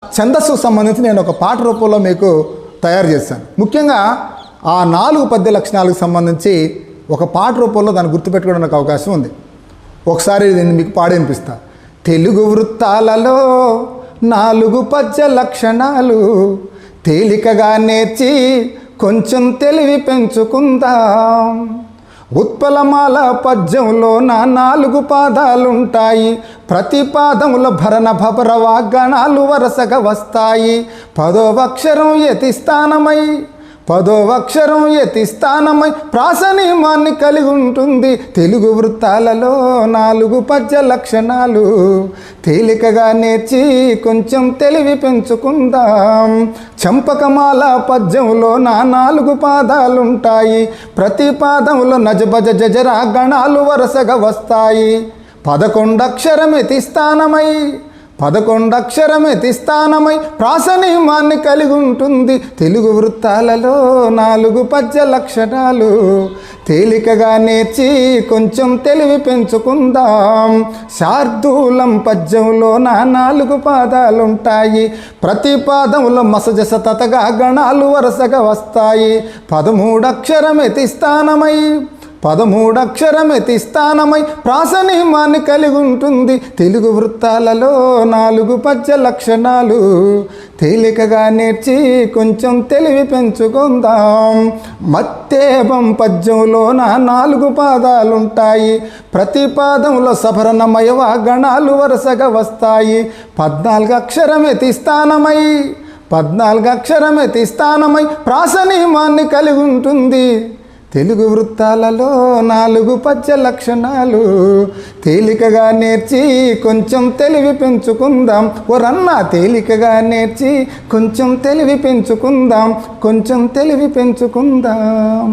ఛందస్సు సంబంధించి నేను ఒక పాట రూపంలో మీకు తయారు చేశాను. ముఖ్యంగా ఆ 4 పద్య లక్షణాలకు సంబంధించి ఒక పాట రూపంలో దాన్ని గుర్తుపెట్టుకోవడానికి అవకాశం ఉంది. ఒకసారి నేను మీకు పాడేనిపిస్తా. తెలుగు వృత్తాలలో 4 పద్య లక్షణాలు తేలికగా నేర్చి కొంచెం తెలివి పెంచుకుందాం. ఉత్పలమాల పద్యంలో 4 పాదాలుంటాయి. ప్రతి పాదముల భరణ భబర వాగ్గణాలు వరుసగా వస్తాయి. 10వ అక్షరం యతి స్థానమై ప్రాస నియమాన్ని కలిగి ఉంటుంది. తెలుగు వృత్తాలలో 4 పద్య లక్షణాలు తేలికగా నేర్చి కొంచెం తెలివి పెంచుకుందాం. చంపకమాల పద్యంలో 4 పాదాలుంటాయి. ప్రతి పాదములో నజబజ జజరా గణాలు వరుసగా వస్తాయి. 11 అక్షరం యతి స్థానమై ప్రాస నియమాన్ని కలిగి ఉంటుంది. తెలుగు వృత్తాలలో 4 పద్య లక్షణాలు తేలికగా నేర్చి కొంచెం తెలివి పెంచుకుందాం. శార్దూలం పద్యంలో 4 పాదాలుంటాయి. ప్రతి పాదములో మసజస తతగా గణాలు వరుసగా వస్తాయి. 13 అక్షరం యతి స్థానమై ప్రాస నియమాన్ని కలిగి ఉంటుంది. తెలుగు వృత్తాలలో 4 పద్య లక్షణాలు తేలికగా నేర్చి కొంచెం తెలివి పెంచుకుందాం. మత్తేవం పద్యంలో 4 పాదాలుంటాయి. ప్రతి పాదంలో సభరణమయ గణాలు వరుసగా వస్తాయి. 14 అక్షరం యతి స్థానమై ప్రాస నియమాన్ని కలిగి ఉంటుంది. తెలుగు వృత్తాలలో 4 పద్య లక్షణాలు తేలికగా నేర్చి కొంచెం తెలివి పెంచుకుందాం. తేలికగా నేర్చి కొంచెం తెలివి పెంచుకుందాం.